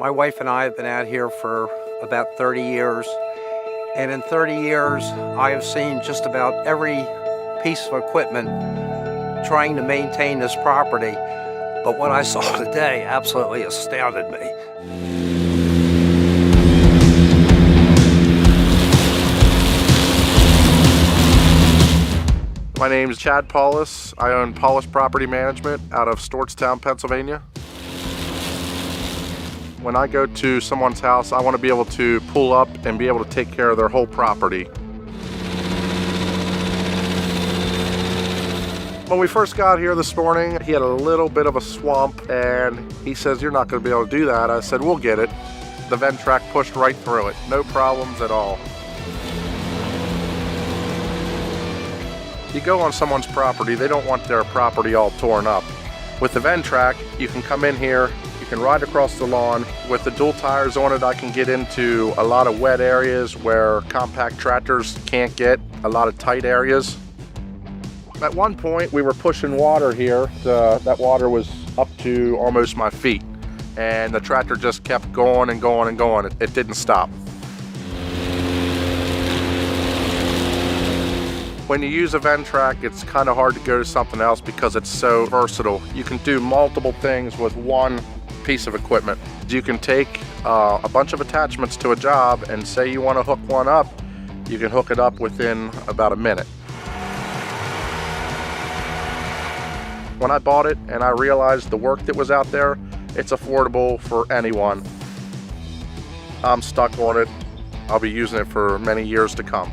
My wife and I have been out here for about 30 years, and in 30 years I have seen just about every piece of equipment trying to maintain this property, but what I saw today absolutely astounded me. My name is Chad Paulus. I own Paulus Property Management out of Stewartstown, Pennsylvania. When I go to someone's house, I want to be able to pull up and be able to take care of their whole property. When we first got here this morning, he had a little bit of a swamp, and he says, "You're not going to be able to do that." I said, "We'll get it." The Ventrac pushed right through it. No problems at all. You go on someone's property, they don't want their property all torn up. With the Ventrac, you can come in here, you can ride across the lawn. With the dual tires on it, I can get into a lot of wet areas where compact tractors can't get, a lot of tight areas. At one point, we were pushing water here. That water was up to almost my feet, and the tractor just kept going and going and going. It didn't stop. When you use a Ventrac, it's kind of hard to go to something else because it's so versatile. You can do multiple things with one piece of equipment. You can take a bunch of attachments to a job, and say you want to hook one up, you can hook it up within about a minute. When I bought it and I realized the work that was out there, it's affordable for anyone. I'm stuck on it. I'll be using it for many years to come.